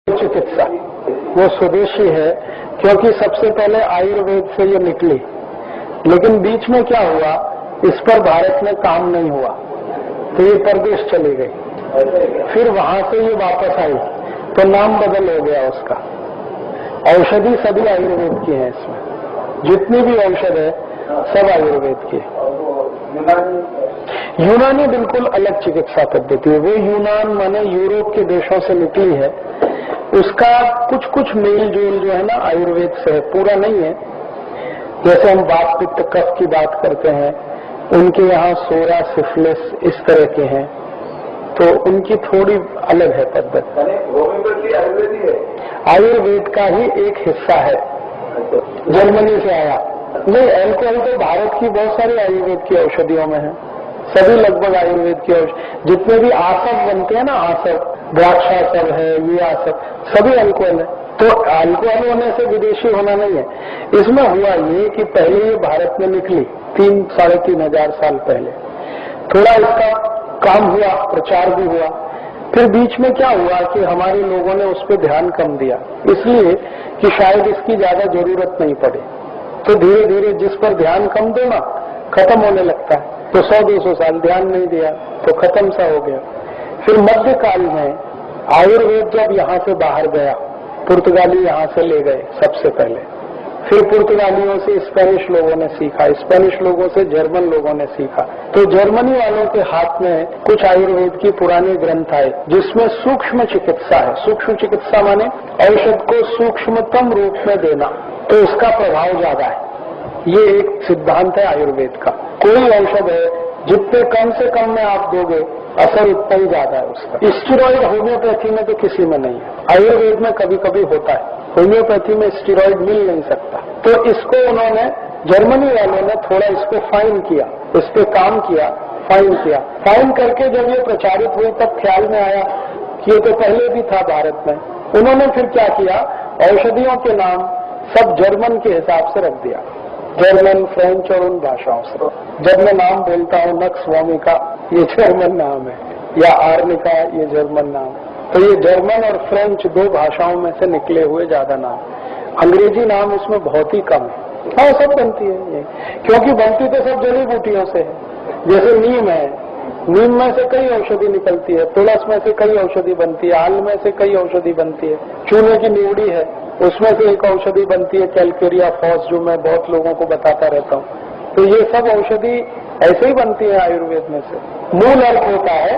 चिकित्सा वो स्वदेशी है, क्योंकि सबसे पहले आयुर्वेद से ये निकली, लेकिन बीच में क्या हुआ, इस पर भारत में काम नहीं हुआ तो ये परदेश चली गई, फिर वहां से ये वापस आई तो नाम बदल हो गया उसका। औषधि सभी आयुर्वेद की है, इसमें जितनी भी औषध है सब आयुर्वेद की है। यूनानी बिल्कुल अलग चिकित्सा पद्धति है। वो यूनान माने यूरोप के देशों से निकली है, उसका कुछ कुछ मेल जोल जो है ना आयुर्वेद से है, पूरा नहीं है। जैसे हम वात पित्त कफ की बात करते हैं, उनके यहाँ सोरा सिफिलिस इस तरह के हैं, तो उनकी थोड़ी अलग है पद्धति। होम्योपैथी आयुर्वेद है, आयुर्वेद का ही एक हिस्सा है, जर्मनी से आया। नहीं, अल्कोहल तो भारत की बहुत सारी आयुर्वेद की औषधियों में है, सभी लगभग आयुर्वेद की औषधि, जितने भी आसव बनते हैं ना, आसव द्राक्षासव है, ये आसव सभी अल्कोहल है। तो अल्कोहल होने से विदेशी होना नहीं है। इसमें हुआ ये कि पहले ये भारत में निकली 3-3.5 साल पहले, थोड़ा इसका काम हुआ, प्रचार भी हुआ। फिर बीच में क्या हुआ कि हमारे लोगों ने उस पर ध्यान कम दिया, इसलिए कि शायद इसकी ज्यादा जरूरत नहीं पड़े, तो धीरे धीरे जिस पर ध्यान कम दो ना खत्म होने लगता है। तो 100-200 साल ध्यान नहीं दिया तो खत्म सा हो गया। फिर मध्यकाल में आयुर्वेद जब यहाँ से बाहर गया, पुर्तगाली यहाँ से ले गए सबसे पहले, फिर पुर्तगालियों से स्पेनिश लोगों ने सीखा, स्पेनिश लोगों से जर्मन लोगों ने सीखा। तो जर्मनी वालों के हाथ में कुछ आयुर्वेद की पुराने ग्रंथ आए, जिसमें सूक्ष्म चिकित्सा है। सूक्ष्म चिकित्सा माने औषध को सूक्ष्मतम रूप में देना, तो उसका प्रभाव ज्यादा है। ये एक सिद्धांत है आयुर्वेद का। कोई औषध है जितने कम से कम में आप दोगे असर उतना ही ज्यादा है उसका। स्टेरॉइड होम्योपैथी में तो किसी में नहीं है, आयुर्वेद में कभी कभी होता है, होम्योपैथी में स्टेरॉइड मिल नहीं सकता। तो इसको उन्होंने, जर्मनी वालों ने थोड़ा इसको फाइन किया, इस पे काम किया, फाइन किया। फाइन करके जब ये प्रचारित हुई तब ख्याल में आया कि ये तो पहले भी था भारत में। उन्होंने फिर क्या किया, औषधियों के नाम सब जर्मन के हिसाब से रख दिया, जर्मन, फ्रेंच और उन भाषाओं से। जब मैं नाम बोलता हूँ नक्स वोमिका, ये जर्मन नाम है, या आर्निका, ये जर्मन नाम है। तो ये जर्मन और फ्रेंच दो भाषाओं में से निकले हुए ज्यादा नाम। अंग्रेजी नाम उसमें बहुत ही कम है। हाँ, सब बनती है ये, क्योंकि बनती तो सब जड़ी बूटियों से है। जैसे नीम है, नीम में से कई औषधि निकलती है, तुलस में से कई औषधि बनती है, आल में से कई औषधि बनती है, चूने की नीवड़ी है, उसमें से एक औषधि बनती है कैलकेरिया फॉस, जो मैं बहुत लोगों को बताता रहता हूँ। तो ये सब औषधि ऐसे ही बनती है आयुर्वेद में से, मूल अर्थ होता है,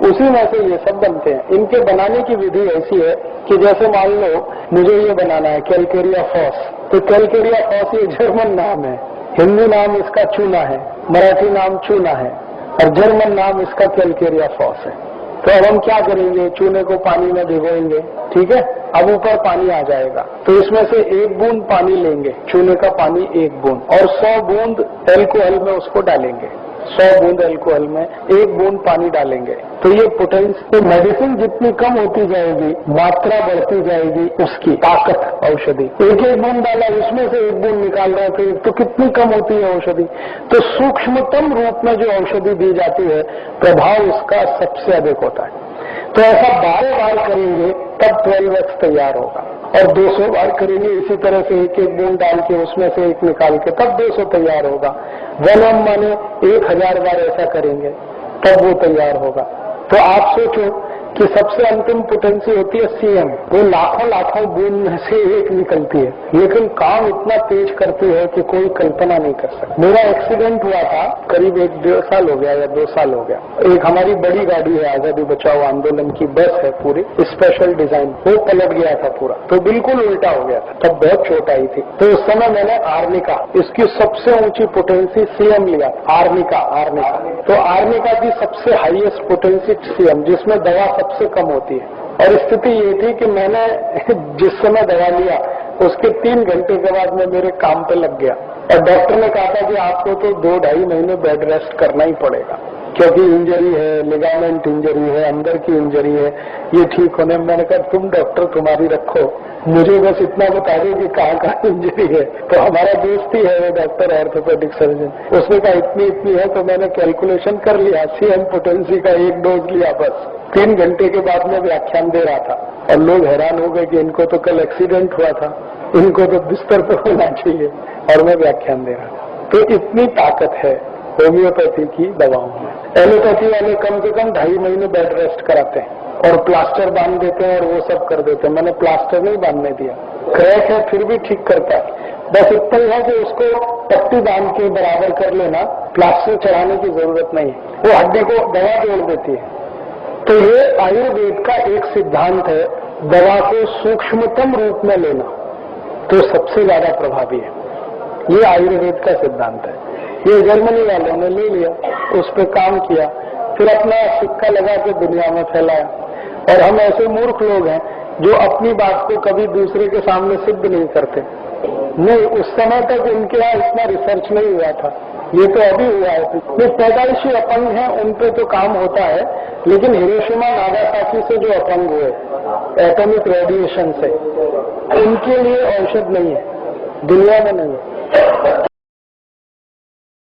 उसी में से ये सब बनते हैं। इनके बनाने की विधि ऐसी है कि जैसे मान लो मुझे ये बनाना है कैलकेरिया फॉस, तो कैलकेरिया फॉस ये जर्मन नाम है, हिंदी नाम इसका चूना है, मराठी नाम चूना है, और जर्मन नाम इसका कैलकेरिया फॉस है। तो अब हम क्या करेंगे, चूने को पानी में भिगोएंगे, ठीक है, अब ऊपर पानी आ जाएगा, तो इसमें से 1 बूंद पानी लेंगे, चूने का पानी 1 बूंद, और 100 बूंद एल्कोहल में उसको डालेंगे, 100 बूंद एल्कोहल में 1 बूंद पानी डालेंगे। तो ये पोटेंशियल मेडिसिन जितनी कम होती जाएगी, मात्रा बढ़ती जाएगी उसकी, ताकत औषधि। 1-1 बूंद डाला, उसमें से 1 बूंद निकाल रहे थे, तो कितनी कम होती है औषधि। तो सूक्ष्मतम रूप में जो औषधि दी जाती है, प्रभाव उसका सबसे अधिक होता है। तो ऐसा 12 बार करेंगे तब 12x तैयार होगा, और 200 बार करेंगे इसी तरह से 1-1 बूंद डाल के उसमें से 1 निकाल के, तब 200 तैयार होगा। 1 माने 1000 बार ऐसा करेंगे तब वो तैयार होगा। तो आप सोचो कि सबसे अंतिम पोटेंसी होती है सीएम, वो लाखों बूंद में से 1 निकलती है, लेकिन काम इतना तेज करती है कि कोई कल्पना नहीं कर सकता। मेरा एक्सीडेंट हुआ था करीब 1-1.5 साल हो गया या 2 साल हो गया। एक हमारी बड़ी गाड़ी है, आजादी बचाओ आंदोलन की बस है, पूरी स्पेशल डिजाइन, वो पलट गया था पूरा, तो बिल्कुल उल्टा हो गया था, तब बहुत चोट आई थी। तो उस समय मैंने आर्निका, इसकी सबसे ऊंची पोटेंसी सीएम लिया, आर्निका। तो आर्निका की सबसे हाईएस्ट पोटेंसी सीएम, जिसमें दवा सबसे कम होती है। और स्थिति ये थी कि मैंने जिस समय दवा लिया उसके 3 घंटे के बाद मैं मेरे काम पे लग गया, और डॉक्टर ने कहा था कि आपको तो 2-2.5 महीने बेड रेस्ट करना ही पड़ेगा, क्योंकि इंजरी है, लिगामेंट इंजरी है, अंदर की इंजरी है, ये ठीक होने। मैंने कहा तुम डॉक्टर तुम्हारी रखो, मुझे बस इतना बता दो कि कहाँ इंजरी है। तो हमारा दोस्त ही है वो डॉक्टर ऑर्थोपेडिक सर्जन, उसने कहा इतनी है, तो मैंने कैलकुलेशन कर लिया, सीएम पोटेंसी का 1 डोज लिया बस। 3 घंटे के बाद में व्याख्यान दे रहा था और लोग हैरान हो गए कि इनको तो कल एक्सीडेंट हुआ था, इनको तो बिस्तर पर होना चाहिए, और मैं व्याख्यान दे रहा था। तो इतनी ताकत है होम्योपैथी की दवाओं में। एलोपैथी वाले कम से कम 2.5 महीने बेड रेस्ट कराते हैं और प्लास्टर बांध देते हैं और वो सब कर देते हैं। मैंने प्लास्टर नहीं बांधने दिया, क्रैक है फिर भी ठीक करता है, बस इतना ही है कि उसको पट्टी बांध के बराबर कर लेना, प्लास्टर चढ़ाने की जरूरत नहीं है, वो हड्डी को दवा जोड़ देती है। तो ये आयुर्वेद का एक सिद्धांत है, दवा को सूक्ष्मतम रूप में लेना तो सबसे ज्यादा प्रभावी है। ये आयुर्वेद का सिद्धांत है। ये जर्मनी वालों ने ले लिया, उस पर काम किया, फिर अपना सिक्का लगा के दुनिया में फैलाया। और हम ऐसे मूर्ख लोग हैं जो अपनी बात को कभी दूसरे के सामने सिद्ध नहीं करते। नहीं, उस समय तक उनके यहाँ इतना रिसर्च नहीं हुआ था, ये तो अभी हुआ है। ये पैदाइशी अपंग हैं, उन पे तो काम होता है, लेकिन हिरोशिमा नागासाकी से जो अपंग हुए एटॉमिक रेडिएशन से, उनके लिए औषध नहीं है, दुनिया में नहीं है।